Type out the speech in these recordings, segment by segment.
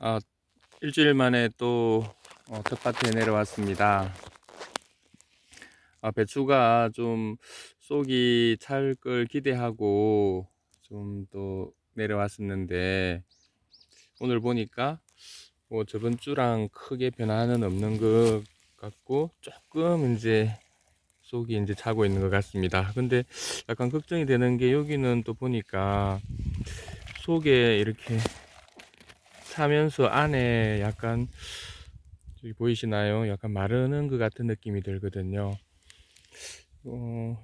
아, 일주일 만에 또 텃밭에 내려왔습니다. 배추가 좀 쏙이 찰 걸 기대하고 좀 또 내려왔었는데, 오늘 보니까 뭐 저번 주랑 크게 변화는 없는 것 같고, 조금 이제 쏙이 이제 차고 있는 것 같습니다. 근데 약간 걱정이 되는 게, 여기는 또 보니까 속에 이렇게 차면서 안에 약간, 저기 보이시나요? 약간 마르는 것 같은 느낌이 들거든요.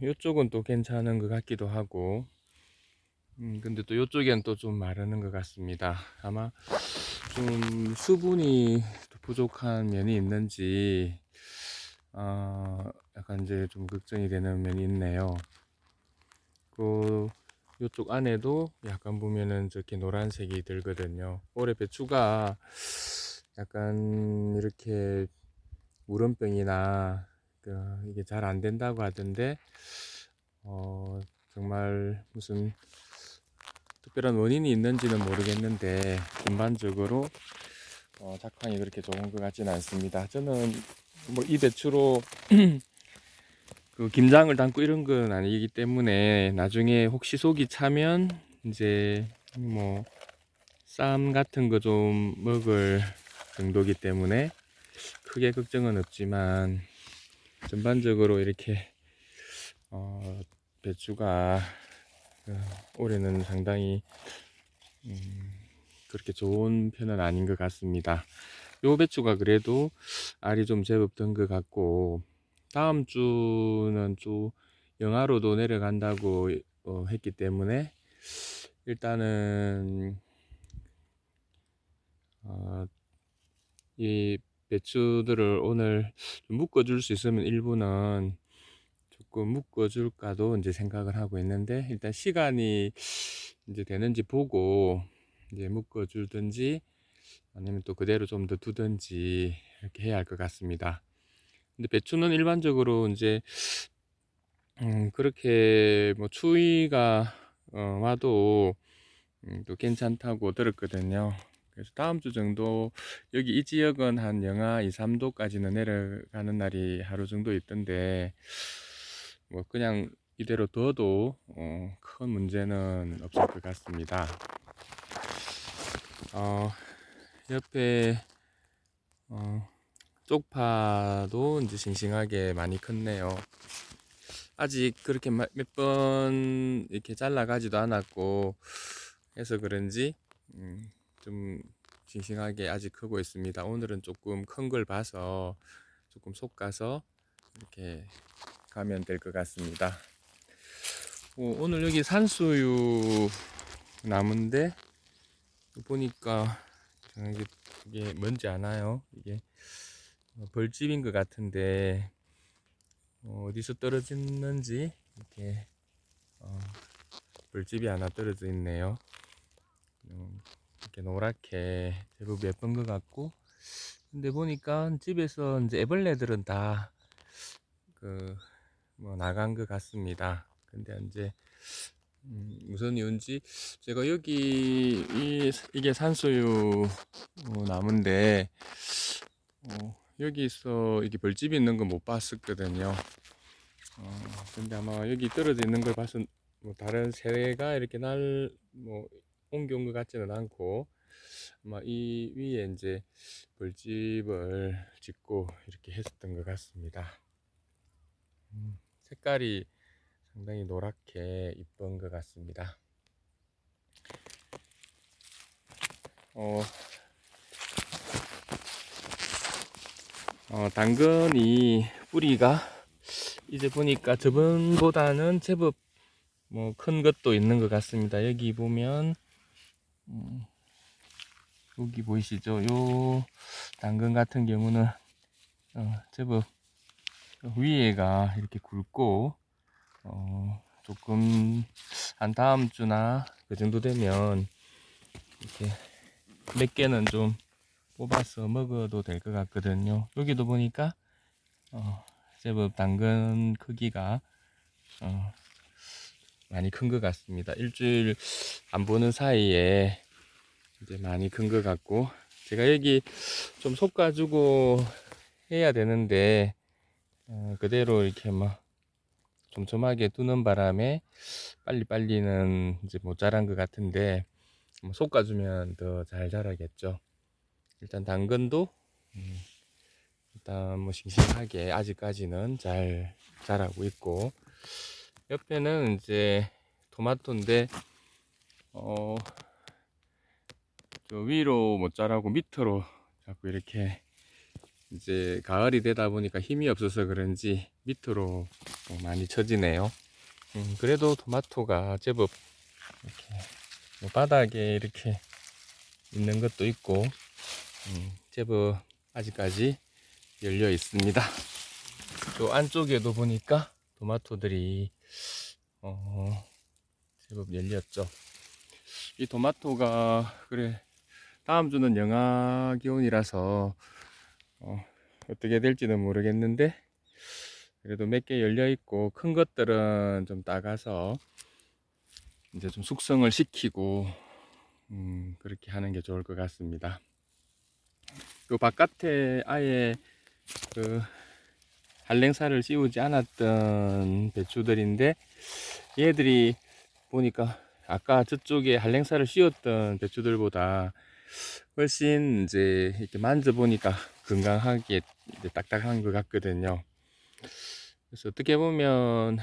이쪽은 또 괜찮은 것 같기도 하고, 근데 또 이쪽엔 또 좀 마르는 것 같습니다. 아마 좀 수분이 부족한 면이 있는지, 약간 이제 좀 걱정이 되는 면이 있네요. 그, 이쪽 안에도 약간 보면은 저렇게 노란색이 들거든요. 올해 배추가 약간 이렇게 물원병이나 이게 잘 안 된다고 하던데, 정말 무슨 특별한 원인이 있는지는 모르겠는데, 전반적으로 작황이 그렇게 좋은 것 같지는 않습니다. 저는 뭐 이 배추로 그 김장을 담고 이런 건 아니기 때문에, 나중에 혹시 속이 차면 이제 뭐 쌈 같은 거 좀 먹을 정도기 때문에 크게 걱정은 없지만, 전반적으로 이렇게 배추가 올해는 상당히 그렇게 좋은 편은 아닌 것 같습니다. 요 배추가 그래도 알이 좀 제법 든 것 같고, 다음 주는 또 영하로도 내려간다고 했기 때문에, 일단은 이 배추들을 오늘 좀 묶어줄 수 있으면 일부는 조금 묶어줄까도 이제 생각을 하고 있는데, 일단 시간이 이제 되는지 보고 이제 묶어주든지, 아니면 또 그대로 좀 더 두든지 이렇게 해야 할 것 같습니다. 근데 배추는 일반적으로 이제 그렇게 뭐 추위가 와도 또 괜찮다고 들었거든요. 그래서 다음 주 정도, 여기 이 지역은 한 영하 2, 3도까지는 내려가는 날이 하루 정도 있던데, 뭐 그냥 이대로 둬도 큰 문제는 없을 것 같습니다. 옆에 쪽파도 이제 싱싱하게 많이 컸네요. 아직 그렇게 몇 번 이렇게 잘라가지도 않았고 해서 그런지 좀 싱싱하게 아직 크고 있습니다. 오늘은 조금 큰 걸 봐서 조금 솎아서 이렇게 가면 될 것 같습니다. 오늘 여기 산수유 나무인데, 보니까 이게 뭔지 아나요? 이게 벌집인 것 같은데, 어디서 떨어졌는지 이렇게 벌집이 하나 떨어져 있네요. 이렇게 노랗게 제법 예쁜 것 같고, 근데 보니까 집에서 이제 애벌레들은 다 뭐 나간 것 같습니다. 근데 이제 무슨 이유인지, 제가 여기 이게 산수유 나무인데, 여기서 이게 벌집이 있는 건 못 봤었거든요. 근데 아마 여기 떨어져 있는 걸 봐서 뭐 다른 새가 이렇게 뭐 옮겨온 것 같지는 않고, 아마 이 위에 이제 벌집을 짓고 이렇게 했었던 것 같습니다. 색깔이 상당히 노랗게 이쁜 것 같습니다. 어, 당근이 뿌리가 이제 보니까 저번보다는 제법 뭐 큰 것도 있는 것 같습니다. 여기 보면 여기 보이시죠? 요 당근 같은 경우는 제법 위에가 이렇게 굵고, 조금 한 다음 주나 그 정도 되면 이렇게 몇 개는 좀 뽑아서 먹어도 될 것 같거든요. 여기도 보니까 제법 당근 크기가 많이 큰 것 같습니다. 일주일 안 보는 사이에 이제 많이 큰 것 같고, 제가 여기 좀 솎아주고 해야 되는데 그대로 이렇게 막 촘촘하게 두는 바람에 빨리빨리는 이제 못 자란 것 같은데 뭐 솎아주면 더 잘 자라겠죠. 일단 당근도 일단 뭐 싱싱하게 아직까지는 잘 자라고 있고, 옆에는 이제 토마토인데 저 위로 못 자라고 밑으로 자꾸 이렇게 이제 가을이 되다 보니까 힘이 없어서 그런지 밑으로 많이 처지네요. 그래도 토마토가 제법 이렇게 뭐 바닥에 이렇게 있는 것도 있고 제법 아직까지 열려 있습니다. 또 안쪽에도 보니까 토마토들이 제법 열렸죠. 이 토마토가 그래 다음 주는 영하 기온이라서 어떻게 될지는 모르겠는데, 그래도 몇 개 열려 있고 큰 것들은 좀 따가서 이제 좀 숙성을 시키고 그렇게 하는 게 좋을 것 같습니다. 그 바깥에 아예 그 한랭사를 씌우지 않았던 배추들인데, 얘들이 보니까 아까 저쪽에 한랭사를 씌웠던 배추들보다 훨씬 이제 이렇게 만져보니까 건강하게 이제 딱딱한 것 같거든요. 그래서 어떻게 보면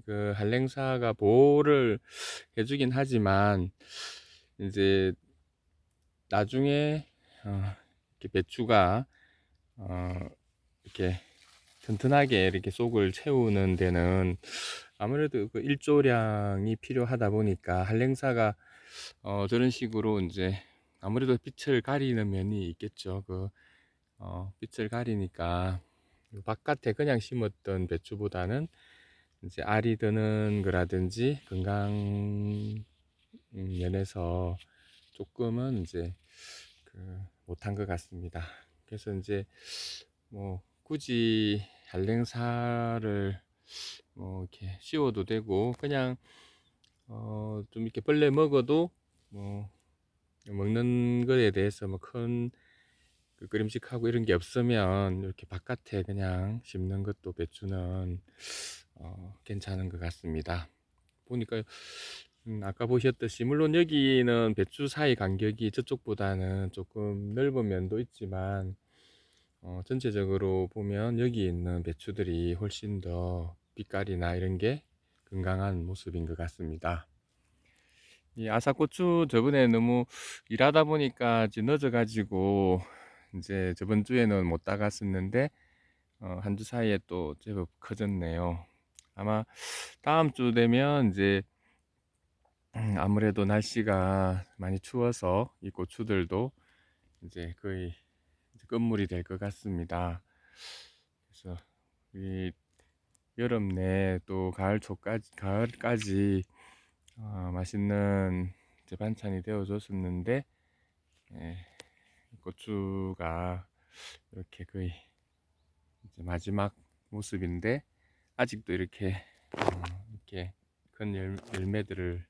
그 한랭사가 보호를 해주긴 하지만 이제 나중에 이렇게 배추가 이렇게 튼튼하게 이렇게 속을 채우는 데는 아무래도 그 일조량이 필요하다 보니까 한랭사가 저런 식으로 이제 아무래도 빛을 가리는 면이 있겠죠. 그 빛을 가리니까 바깥에 그냥 심었던 배추보다는 이제 알이 드는 거라든지 건강 면에서 조금은 이제 그 못한 것 같습니다. 그래서 이제 뭐 굳이 한랭사를 뭐 이렇게 씌워도 되고 그냥 좀 이렇게 벌레 먹어도 뭐 먹는 거에 대해서 뭐 큰 그 그림직하고 이런 게 없으면 이렇게 바깥에 그냥 심는 것도 배추는 괜찮은 것 같습니다. 보니까 아까 보셨듯이 물론 여기는 배추 사이 간격이 저쪽보다는 조금 넓은 면도 있지만 전체적으로 보면 여기 있는 배추들이 훨씬 더 빛깔이나 이런 게 건강한 모습인 것 같습니다. 이 아사고추 저번에 너무 일하다 보니까 이제 늦어가지고 이제 저번 주에는 못 따갔었는데 한 주 사이에 또 제법 커졌네요. 아마 다음 주 되면 이제 아무래도 날씨가 많이 추워서 이 고추들도 이제 거의 이제 끝물이 될 것 같습니다. 그래서 이 여름 내 또 가을 초까지 가을까지 맛있는 이제 반찬이 되어줬었는데, 예, 고추가 이렇게 거의 이제 마지막 모습인데 아직도 이렇게 이렇게 큰 열매들을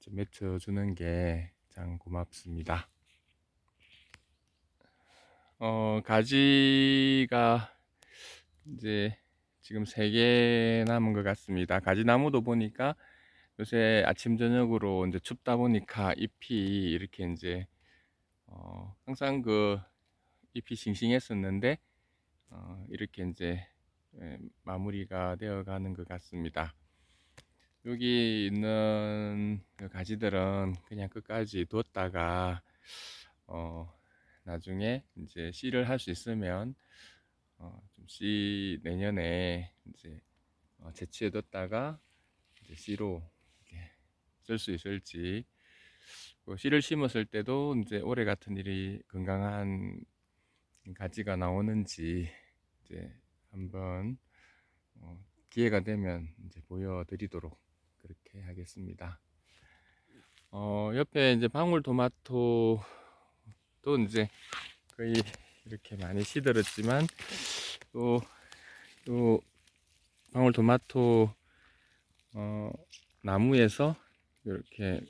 좀 맺혀주는 게 참 고맙습니다. 가지가 이제 지금 3개 남은 것 같습니다. 가지나무도 보니까 요새 아침 저녁으로 이제 춥다 보니까 잎이 이렇게 이제 항상 그 잎이 싱싱했었는데 이렇게 이제 마무리가 되어 가는 것 같습니다. 여기 있는 그 가지들은 그냥 끝까지 뒀다가 나중에 이제 씨를 할 수 있으면 좀 씨 내년에 이제 재치에 뒀다가 이제 씨로 쓸 수 있을지, 씨를 심었을 때도 이제 올해 같은 일이 건강한 가지가 나오는지 이제 한번 기회가 되면 이제 보여드리도록 그렇게 하겠습니다. 옆에 이제 방울토마토도 이제 거의 이렇게 많이 시들었지만 또 방울토마토 나무에서 이렇게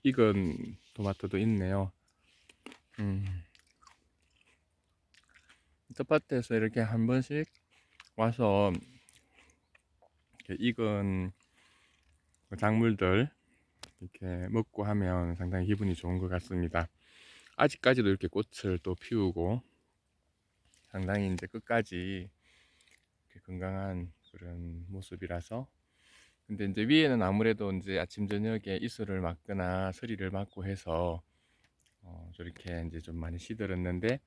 익은 토마토도 있네요. 텃밭에서 이렇게 한 번씩 와서 이렇게 익은 그 작물들 이렇게 먹고 하면 상당히 기분이 좋은 것 같습니다. 아직까지도 이렇게 꽃을 또 피우고 상당히 이제 끝까지 이렇게 건강한 그런 모습이라서. 근데 이제 위에는 아무래도 이제 아침 저녁에 이슬을 맞거나 서리를 맞고 해서 저렇게 이제 좀 많이 시들었는데,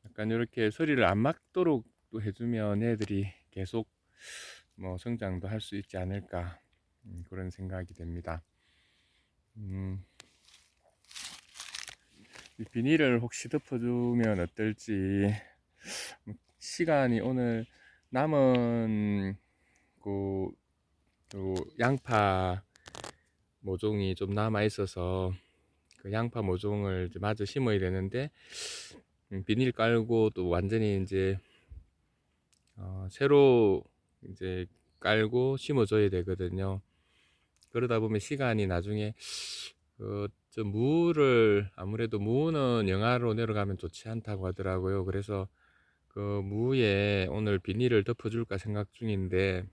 약간 이렇게 서리를 안 맞도록 또 해주면 애들이 계속 뭐 성장도 할 수 있지 않을까, 그런 생각이 됩니다. 이 비닐을 혹시 덮어주면 어떨지. 시간이 오늘 남은 그 양파 모종이 좀 남아 있어서 그 양파 모종을 이제 마저 심어야 되는데, 비닐 깔고 또 완전히 이제 새로 이제 깔고 심어줘야 되거든요. 그러다 보면 시간이 나중에 좀 무를, 아무래도 무는 영하로 내려가면 좋지 않다고 하더라고요. 그래서 그 무에 오늘 비닐을 덮어줄까 생각 중인데,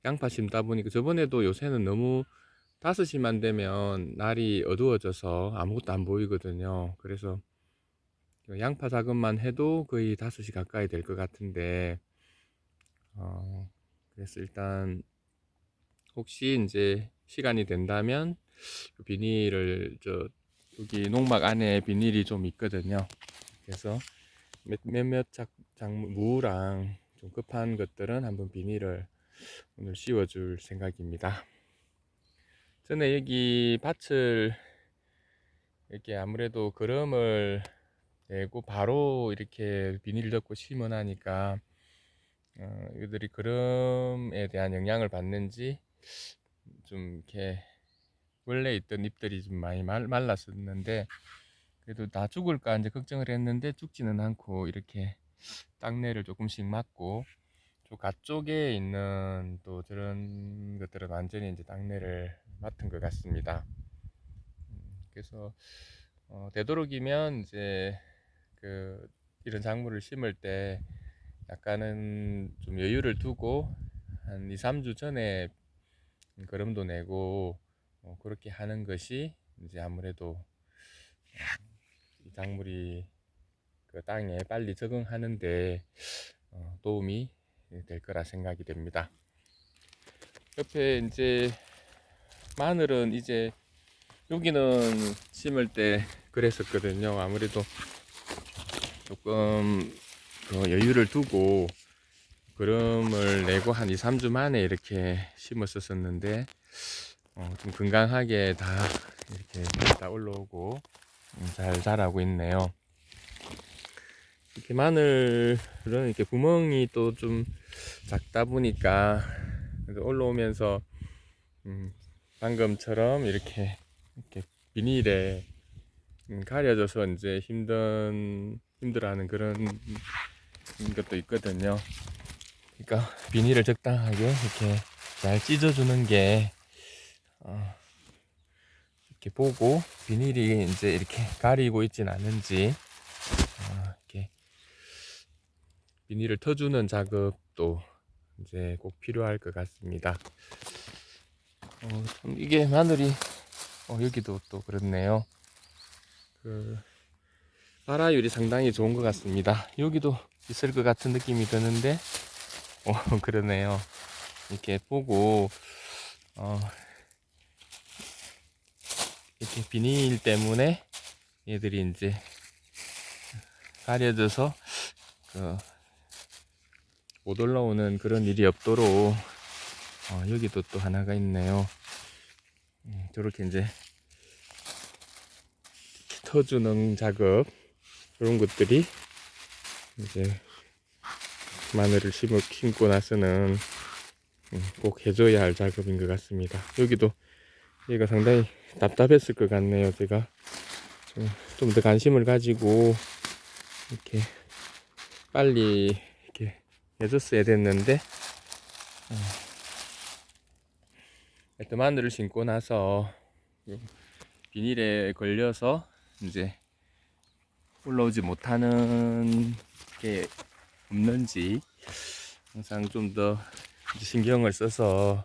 양파 심다 보니까 저번에도 요새는 너무 5시만 되면 날이 어두워져서 아무것도 안 보이거든요. 그래서 양파 작업만 해도 거의 5시 가까이 될 것 같은데, 그래서 일단 혹시 이제 시간이 된다면 비닐을 여기 농막 안에 비닐이 좀 있거든요. 그래서 몇몇 무랑 좀 급한 것들은 한번 비닐을 오늘 씌워줄 생각입니다. 전에 여기 밭을 이렇게 아무래도 거름을 내고 바로 이렇게 비닐을 덮고 심어 나니까 이들이 거름에 대한 영향을 받는지 좀 이렇게 원래 있던 잎들이 좀 많이 말랐었는데, 그래도 다 죽을까 이제 걱정을 했는데 죽지는 않고 이렇게 땅내를 조금씩 맡고, 저 가쪽에 있는 또 저런 것들은 완전히 이제 땅내를 맡은 것 같습니다. 그래서 되도록이면 이제 이런 작물을 심을 때 약간은 좀 여유를 두고 한 2-3주 전에 거름도 내고 그렇게 하는 것이 이제 아무래도 이 작물이 그 땅에 빨리 적응하는데 도움이 될 거라 생각이 됩니다. 옆에 이제 마늘은 이제 여기는 심을 때 그랬었거든요. 아무래도 조금 여유를 두고 거름을 내고 한 2-3주 만에 이렇게 심었었는데 좀 건강하게 다 이렇게 다 올라오고 잘 자라고 있네요. 이렇게 마늘은 이렇게 구멍이 또 좀 작다 보니까 올라오면서 방금처럼 이렇게 비닐에 가려져서 이제 힘들어하는 그런 것도 있거든요. 그러니까 비닐을 적당하게 이렇게 잘 찢어주는 게 이렇게 보고, 비닐이 이제 이렇게 가리고 있진 않은지 이렇게 비닐을 터주는 작업도 이제 꼭 필요할 것 같습니다. 참 이게 마늘이 여기도 또 그렇네요. 발화율이 상당히 좋은 것 같습니다. 여기도 있을 것 같은 느낌이 드는데 그러네요. 이렇게 보고 이렇게 비닐 때문에 얘들이 이제 가려져서 못 올라오는 그런 일이 없도록 여기도 또 하나가 있네요. 저렇게 이제 터주는 작업, 이런 것들이 이제 마늘을 심고 나서는 꼭 해줘야 할 작업인 것 같습니다. 여기도 얘가 상당히 답답했을 것 같네요. 제가 좀 더 관심을 가지고 이렇게 빨리 이렇게 해줬어야 됐는데, 일단 마늘을 심고 나서 비닐에 걸려서 이제 올라오지 못하는 게 없는지 항상 좀 더 신경을 써서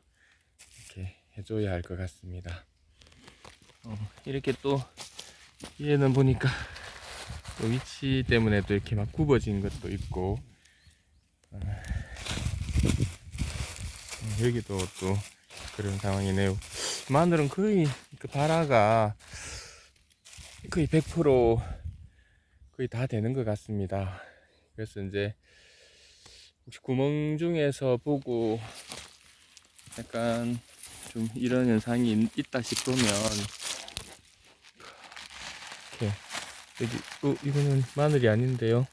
이렇게 해줘야 할 것 같습니다. 이렇게 또 위에는 보니까 또 위치 때문에 또 이렇게 막 굽어진 것도 있고, 여기도 또 그런 상황이네요. 마늘은 거의 그 발화가 거의 100% 거의 다 되는 것 같습니다. 그래서 이제 혹시 구멍 중에서 보고 약간 좀 이런 현상이 있다 싶으면 이렇게 여기 이거는 마늘이 아닌데요.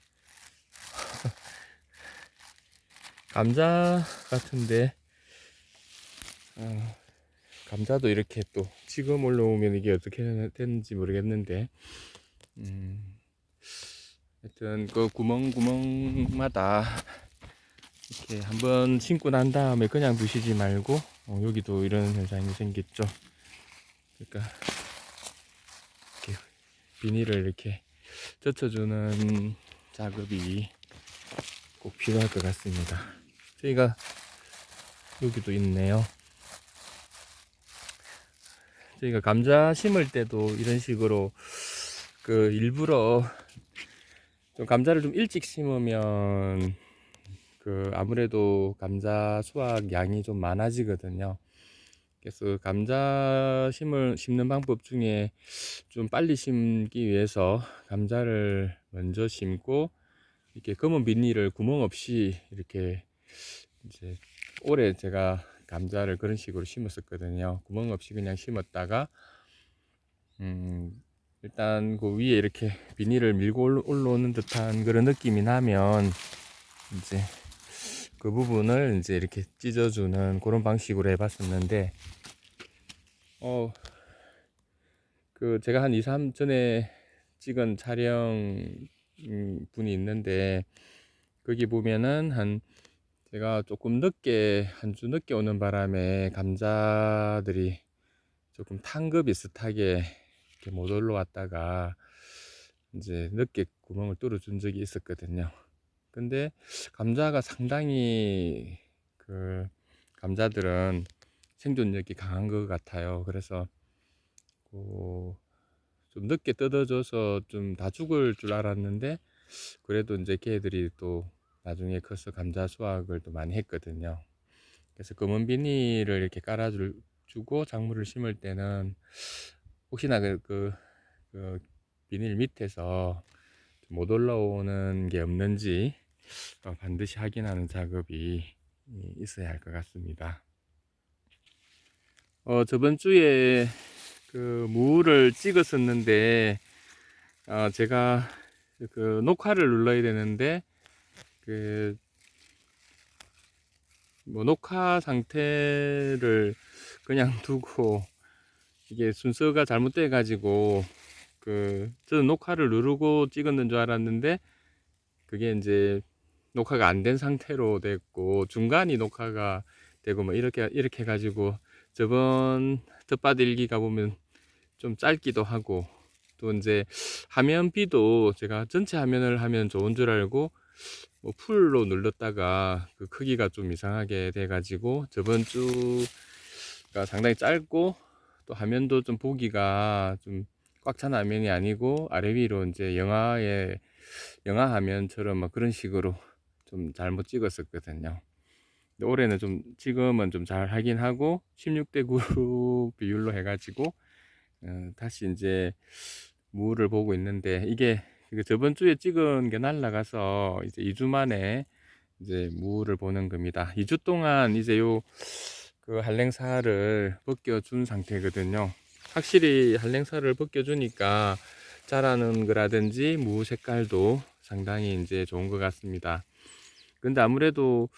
감자 같은데, 감자도 이렇게 또 지금 올라오면 이게 어떻게 되는지 모르겠는데, 하여튼 그 구멍마다 이렇게 한번 심고 난 다음에 그냥 두시지 말고, 여기도 이런 현상이 생겼죠. 그러니까 이렇게 비닐을 이렇게 젖혀주는 작업이 꼭 필요할 것 같습니다. 저희가 여기도 있네요. 저희가 감자 심을 때도 이런 식으로 그 일부러 좀 감자를 좀 일찍 심으면 그 아무래도 감자 수확 양이 좀 많아지거든요. 그래서 감자 심는 방법 중에 좀 빨리 심기 위해서 감자를 먼저 심고 이렇게 검은 비닐을 구멍 없이 이렇게 이제 올해 제가 감자를 그런 식으로 심었었거든요. 구멍 없이 그냥 심었다가 일단 그 위에 이렇게 비닐을 밀고 올라오는 듯한 그런 느낌이 나면 이제 그 부분을 이제 이렇게 찢어주는 그런 방식으로 해봤었는데, 그 제가 한 2, 3 전에 찍은 촬영 분이 있는데, 거기 보면은 제가 조금 늦게 한 주 늦게 오는 바람에 감자들이 조금 탄 거 비슷하게 이렇게 못 올라왔다가 이제 늦게 구멍을 뚫어준 적이 있었거든요. 근데 감자가 상당히 그 감자들은 생존력이 강한 것 같아요. 그래서 좀 늦게 뜯어져서 좀 다 죽을 줄 알았는데, 그래도 이제 걔들이 또 나중에 커서 감자 수확을 또 많이 했거든요. 그래서 검은 비닐을 이렇게 깔아주고 작물을 심을 때는 혹시나 그 비닐 밑에서 못 올라오는 게 없는지 반드시 확인하는 작업이 있어야 할 것 같습니다. 저번 주에 그 무를 찍었었는데, 제가 그 녹화를 눌러야 되는데 그 뭐 녹화 상태를 그냥 두고 이게 순서가 잘못돼 가지고 저는 녹화를 누르고 찍었는 줄 알았는데 그게 이제 녹화가 안 된 상태로 됐고 중간이 녹화가 되고 뭐 이렇게 해 가지고 저번 텃밭일기가 보면 좀 짧기도 하고, 또 이제 화면비도 제가 전체 화면을 하면 좋은 줄 알고 뭐 풀로 눌렀다가 그 크기가 좀 이상하게 돼 가지고 저번 주가 상당히 짧고, 또 화면도 좀 보기가 좀 꽉 찬 화면이 아니고 아래 위로 이제 영화 화면처럼 막 그런 식으로 좀 잘못 찍었었거든요. 근데 올해는 지금은 좀 잘 하긴 하고 16대 9 비율로 해가지고 다시 이제 무를 보고 있는데, 이게 저번 주에 찍은 게 날라가서 이제 2주 만에 이제 무를 보는 겁니다. 2주 동안 이제 그 한랭사를 벗겨준 상태거든요. 확실히 한랭사를 벗겨주니까 자라는 거라든지 무 색깔도 상당히 이제 좋은 것 같습니다. 근데 아무래도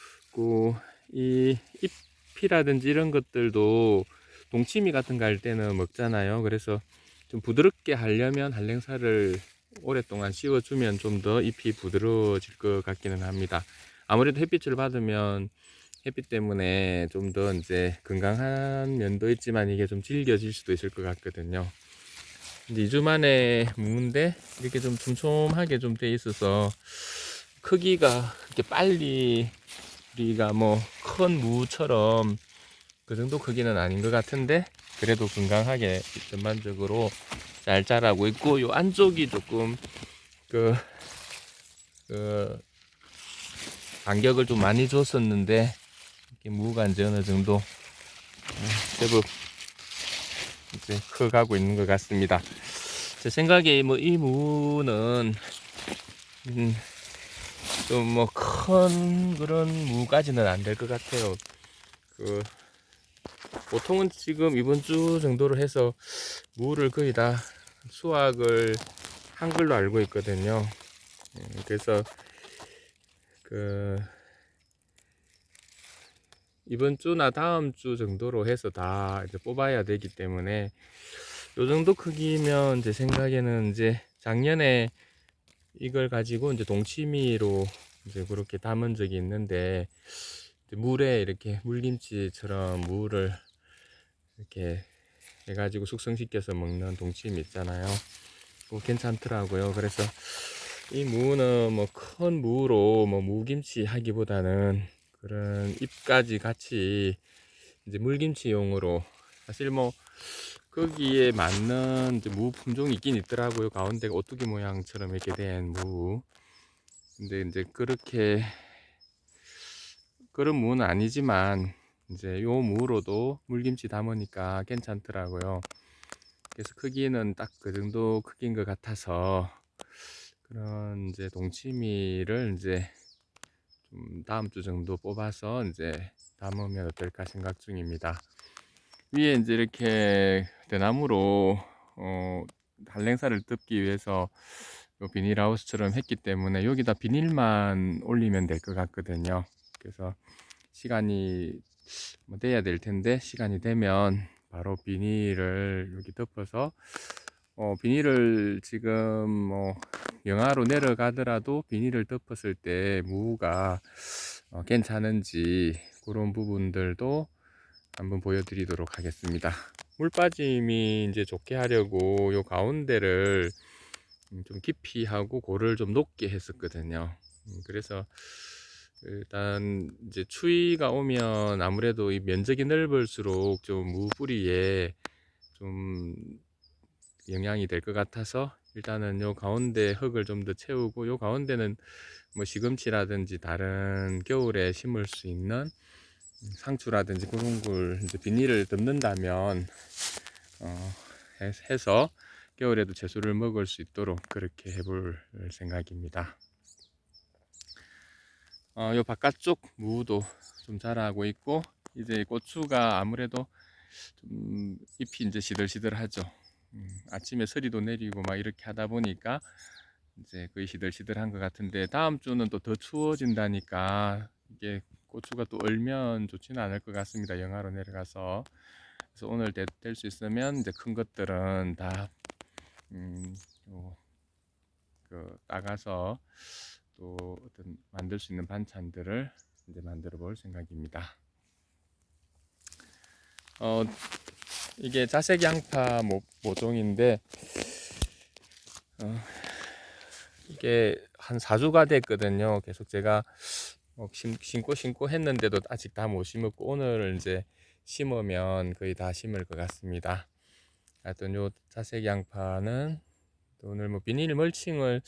이 잎이라든지 이런 것들도 동치미 같은 거 할 때는 먹잖아요. 그래서 좀 부드럽게 하려면 한랭사를 오랫동안 씌워주면 좀 더 잎이 부드러워질 것 같기는 합니다. 아무래도 햇빛을 받으면 햇빛 때문에 좀 더 이제 건강한 면도 있지만 이게 좀 질겨질 수도 있을 것 같거든요. 이제 2주 만에 묵는데 이렇게 좀 촘촘하게 좀 돼 있어서 크기가 그렇게 빨리 우리가 뭐 큰 무처럼 그 정도 크기는 아닌 것 같은데 그래도 건강하게 전반적으로 잘 자라고 있고, 요 안쪽이 조금 그, 그 간격을 좀 많이 줬었는데 이렇게 무가 이제 어느 정도 제법 이제 커가고 있는 것 같습니다. 제 생각에 뭐 이 무는 좀 뭐 큰 그런 무까지는 안 될 것 같아요. 그 보통은 지금 이번 주 정도로 해서 무를 거의 다 수확을 한 걸로 알고 있거든요. 그래서 그 이번 주나 다음 주 정도로 해서 다 이제 뽑아야 되기 때문에 요 정도 크기면 제 생각에는 이제 작년에 이걸 가지고 이제 동치미로 이제 그렇게 담은 적이 있는데, 이제 물에 이렇게 물김치처럼 무를 이렇게 해가지고 숙성시켜서 먹는 동치미 있잖아요. 그거 괜찮더라고요. 그래서 이 무는 뭐 큰 무로 뭐 무김치 하기보다는 그런 잎까지 같이 이제 물김치용으로, 사실 뭐 거기에 맞는 이제 무 품종이 있긴 있더라고요. 가운데가 오뚜기 모양처럼 이렇게 된 무. 근데 이제 그렇게 그런 무는 아니지만 이제 요 무로도 물김치 담으니까 괜찮더라고요. 그래서 크기는 딱 그 정도 크기인 것 같아서 그런 이제 동치미를 이제 좀 다음 주 정도 뽑아서 이제 담으면 어떨까 생각 중입니다. 위에 이제 이렇게 대나무로 한랭사를 덮기 위해서 요 비닐하우스처럼 했기 때문에 여기다 비닐만 올리면 될 것 같거든요. 그래서 시간이 뭐 돼야 될 텐데, 시간이 되면 바로 비닐을 여기 덮어서 비닐을 지금 뭐 영하로 내려가더라도 비닐을 덮었을 때 무가 괜찮은지 그런 부분들도 한번 보여드리도록 하겠습니다. 물 빠짐이 이제 좋게 하려고 요 가운데를 좀 깊이 하고 고를 좀 높게 했었거든요. 그래서 일단 이제 추위가 오면 아무래도 이 면적이 넓을수록 좀 무 뿌리에 좀 영향이 될 것 같아서 일단은 요 가운데 흙을 좀 더 채우고, 요 가운데는 뭐 시금치라든지 다른 겨울에 심을 수 있는 상추라든지 그런 걸 이제 비닐을 덮는다면 어, 해서 겨울에도 채소를 먹을 수 있도록 그렇게 해볼 생각입니다. 요 바깥쪽 무도 좀 자라고 있고, 이제 고추가 아무래도 좀 잎이 이제 시들시들하죠. 아침에 서리도 내리고 막 이렇게 하다 보니까 이제 거의 시들시들한 것 같은데, 다음 주는 또 더 추워진다니까 이게 고추가 또 얼면 좋지는 않을 것 같습니다. 영하로 내려가서. 그래서 오늘 될 수 있으면 이제 큰 것들은 다 따가서 또 어떤 만들 수 있는 반찬들을 이제 만들어 볼 생각입니다. 이게 자색 양파 모종인데 이게 한 4주가 됐거든요. 계속 제가 심고 했는데도 아직 다 못 심었고, 오늘 이제 심으면 거의 다 심을 것 같습니다. 하여튼 요 자색 양파는 오늘 뭐 비닐 멀칭을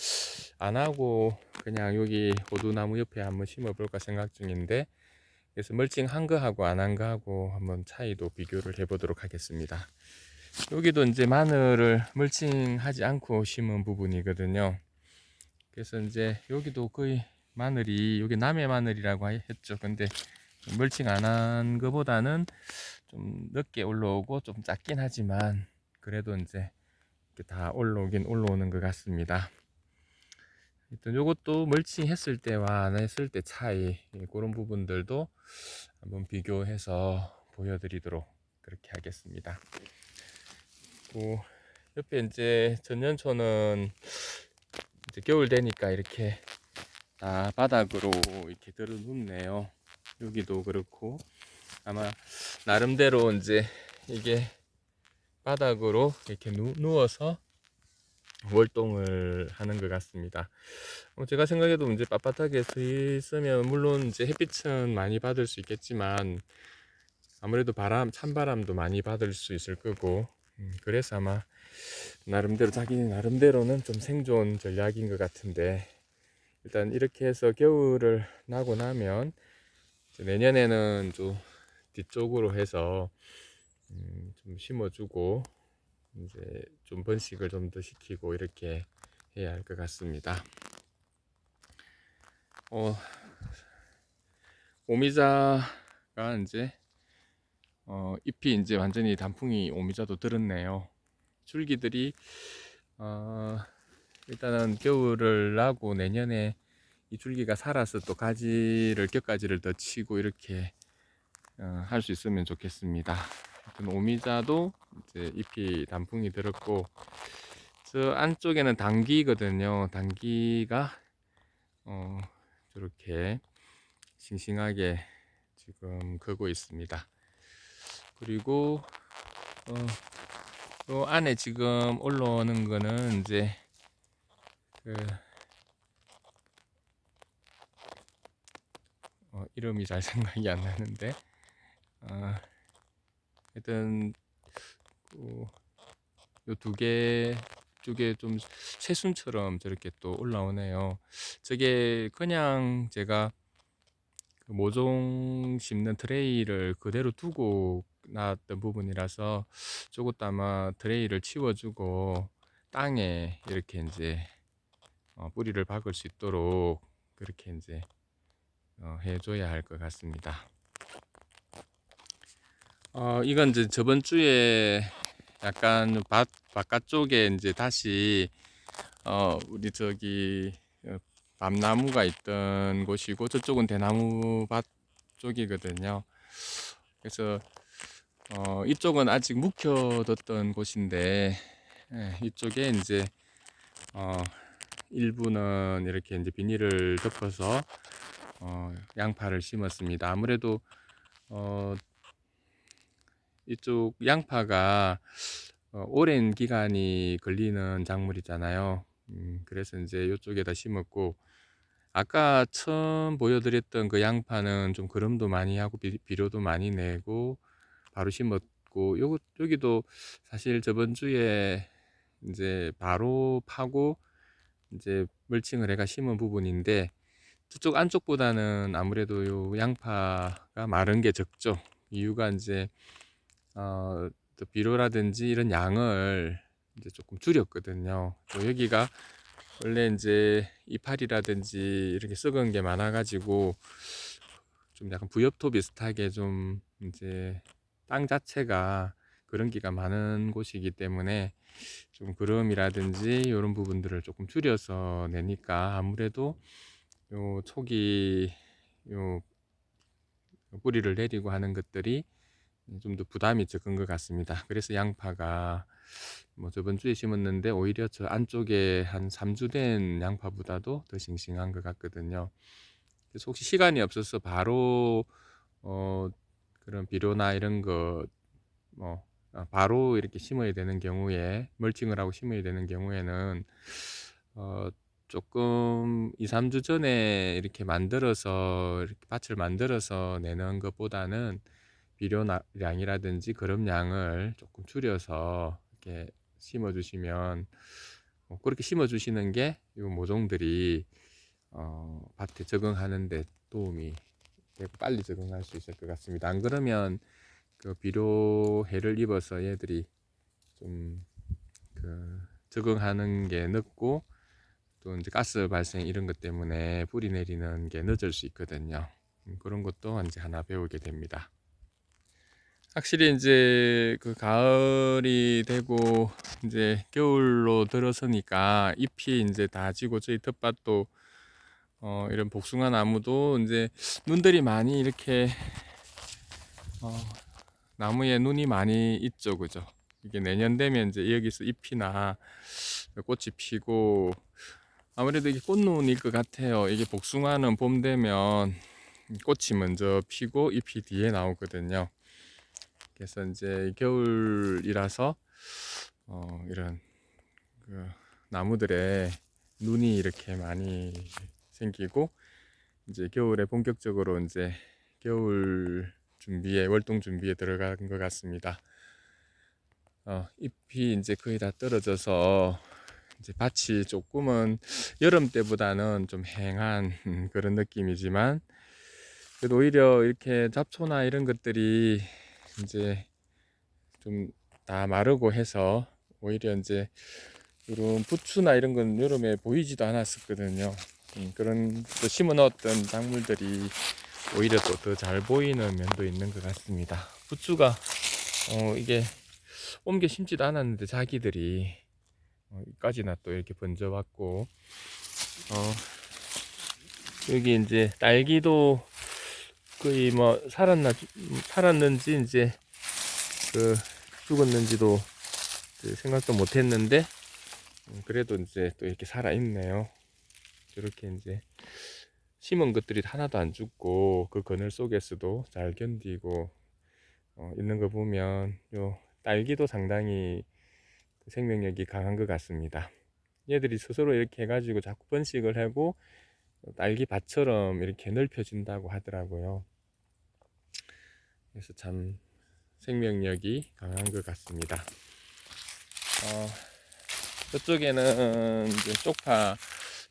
안 하고 그냥 여기 호두나무 옆에 한번 심어 볼까 생각 중인데, 그래서 멀칭 한 거하고 안 한 거하고 한번 차이도 비교를 해 보도록 하겠습니다. 여기도 이제 마늘을 멀칭하지 않고 심은 부분이거든요. 그래서 이제 여기도 거의 마늘이, 여기 남해 마늘이라고 했죠. 근데 멀칭 안 한 거보다는 좀 늦게 올라오고 좀 작긴 하지만 그래도 이제 이렇게 다 올라오는 것 같습니다. 일단 요것도 멀칭 했을 때와 안 했을 때 차이, 그런 부분들도 한번 비교해서 보여드리도록 그렇게 하겠습니다. 옆에 이제 전년초는 이제 겨울 되니까 이렇게 다 바닥으로 이렇게 들어 눕네요. 여기도 그렇고 아마 나름대로 이제 이게 바닥으로 이렇게 누워서 월동을 하는 것 같습니다. 제가 생각해도 이제 빳빳하게 서 있으면 물론 이제 햇빛은 많이 받을 수 있겠지만 아무래도 찬바람도 많이 받을 수 있을 거고, 그래서 아마 나름대로 자기 나름대로는 좀 생존 전략인 것 같은데, 일단 이렇게 해서 겨울을 나고 나면 이제 내년에는 좀 뒤쪽으로 해서 좀 심어주고 이제 좀 번식을 좀 더 시키고 이렇게 해야 할 것 같습니다. 오미자가 이제 잎이 이제 완전히 단풍이 오미자도 들었네요. 줄기들이 일단은 겨울을 나고 내년에 이 줄기가 살아서 또 겹가지를 더 치고 이렇게 할 수 있으면 좋겠습니다. 오미자도 이제 잎이 단풍이 들었고, 저 안쪽에는 당귀거든요. 당귀가 저렇게 싱싱하게 지금 크고 있습니다. 그리고 요 안에 지금 올라오는 거는 이제 그 이름이 잘 생각이 안 나는데 하여튼 요 두 개 쪽에 좀 새순처럼 저렇게 또 올라오네요. 저게 그냥 제가 그 모종 심는 트레이를 그대로 두고 나왔던 부분이라서 저것도 아마 트레이를 치워주고 땅에 이렇게 이제 뿌리를 박을 수 있도록 그렇게 이제 해줘야 할 것 같습니다. 이건 이제 저번 주에 약간 바깥쪽에 이제 다시 우리 저기 밤나무가 있던 곳이고 저쪽은 대나무 밭 쪽이거든요. 그래서 이쪽은 아직 묵혀뒀던 곳인데 이쪽에 이제 일부는 이렇게 이제 비닐을 덮어서 양파를 심었습니다. 아무래도 이쪽 양파가 오랜 기간이 걸리는 작물이잖아요. 그래서 이제 이쪽에다 심었고, 아까 처음 보여드렸던 그 양파는 좀 거름도 많이 하고 비료도 많이 내고 바로 심었고, 여기도 사실 저번 주에 이제 바로 파고 이제 멀칭을 해가 심은 부분인데, 저쪽 안쪽보다는 아무래도 요 양파가 마른 게 적죠. 이유가 이제 또 비료라든지 이런 양을 이제 조금 줄였거든요. 또 여기가 원래 이제 이파리라든지 이렇게 썩은 게 많아가지고 좀 약간 부엽토 비슷하게 좀 이제 땅 자체가 그런 기가 많은 곳이기 때문에 좀 그름이라든지 이런 부분들을 조금 줄여서 내니까 아무래도 요 초기 요 뿌리를 내리고 하는 것들이 좀 더 부담이 적은 것 같습니다. 그래서 양파가 뭐 저번 주에 심었는데 오히려 저 안쪽에 한 3주 된 양파보다도 더 싱싱한 것 같거든요. 그래서 혹시 시간이 없어서 바로 그런 비료나 이런 거 뭐 바로 이렇게 심어야 되는 경우에 멀칭을 하고 심어야 되는 경우에는 어 조금 2, 3주 전에 이렇게 만들어서 이렇게 밭을 만들어서 내는 것보다는 비료량이라든지 거름량을 조금 줄여서 이렇게 심어 주시면 그렇게 심어 주시는 게 이 모종들이 밭에 적응하는 데 도움이 되고 빨리 적응할 수 있을 것 같습니다. 안 그러면 그 비료해를 입어서 얘들이 좀 그 적응하는 게 늦고 또 이제 가스 발생 이런 것 때문에 뿌리 내리는 게 늦을 수 있거든요. 그런 것도 이제 하나 배우게 됩니다. 확실히 이제 그 가을이 되고 이제 겨울로 들어서니까 잎이 이제 다 지고 저희 텃밭도 이런 복숭아 나무도 이제 눈들이 많이 이렇게 나무에 눈이 많이 있죠, 그죠? 이게 내년 되면 이제 여기서 잎이나 꽃이 피고 아무래도 이게 꽃눈일 것 같아요. 이게 복숭아는 봄 되면 꽃이 먼저 피고 잎이 뒤에 나오거든요. 그래서 이제 겨울이라서 이런 그 나무들에 눈이 이렇게 많이 생기고 이제 겨울에 본격적으로 이제 겨울 준비에 월동 준비에 들어간 것 같습니다. 잎이 이제 거의 다 떨어져서 이제 밭이 조금은 여름 때보다는 좀 휑한 그런 느낌이지만 그래도 오히려 이렇게 잡초나 이런 것들이 이제 좀 다 마르고 해서 오히려 이제 이런 부추나 이런 건 여름에 보이지도 않았었거든요. 그런 또 심어 넣었던 작물들이 오히려 또 더 잘 보이는 면도 있는 것 같습니다. 부추가 이게 옮겨 심지도 않았는데 자기들이 여기까지나 또 이렇게 번져 왔고 여기 이제 딸기도 거의 뭐 살았는지 이제 그 죽었는지도 생각도 못 했는데 그래도 이제 또 이렇게 살아 있네요. 이렇게 이제 심은 것들이 하나도 안 죽고 그 그늘 속에서도 잘 견디고 있는 거 보면 요 딸기도 상당히 생명력이 강한 것 같습니다. 얘들이 스스로 이렇게 해가지고 자꾸 번식을 하고 딸기 밭처럼 이렇게 넓혀진다고 하더라고요. 그래서 참 생명력이 강한 것 같습니다. 저쪽에는 이제 쪽파,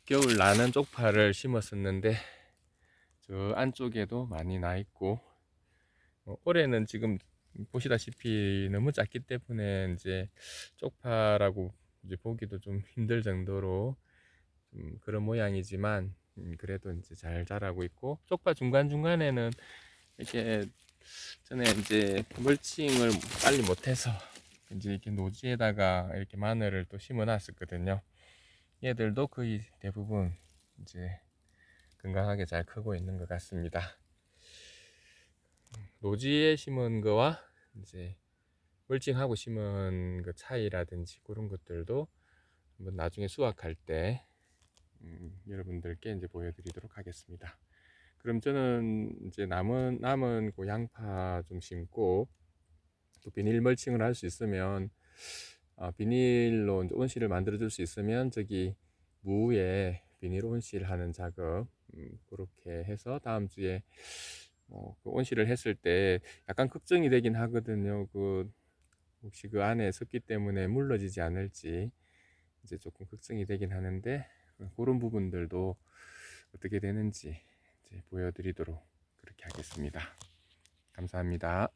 겨울 나는 쪽파를 심었었는데 저 안쪽에도 많이 나 있고 올해는 지금 보시다시피 너무 작기 때문에 이제 쪽파라고 이제 보기도 좀 힘들 정도로 좀 그런 모양이지만 그래도 이제 잘 자라고 있고 쪽파 중간중간에는 이렇게 전에 이제 멀칭을 빨리 못해서 이제 이렇게 노지에다가 이렇게 마늘을 또 심어 놨었거든요. 얘들도 거의 대부분 이제 건강하게 잘 크고 있는 것 같습니다. 노지에 심은 거와 이제 멀칭하고 심은 그 차이라든지 그런 것들도 한번 나중에 수확할 때 여러분들께 이제 보여드리도록 하겠습니다. 그럼 저는 이제 남은 그 양파 좀 심고 또 비닐 멀칭을 할 수 있으면 비닐로 이제 온실을 만들어 줄 수 있으면 저기 무에 비닐 온실 하는 작업 그렇게 해서 다음 주에 그 온실을 했을 때 약간 걱정이 되긴 하거든요. 혹시 그 안에 습기 때문에 물러지지 않을지 이제 조금 걱정이 되긴 하는데 그런 부분들도 어떻게 되는지 이제 보여드리도록 그렇게 하겠습니다. 감사합니다.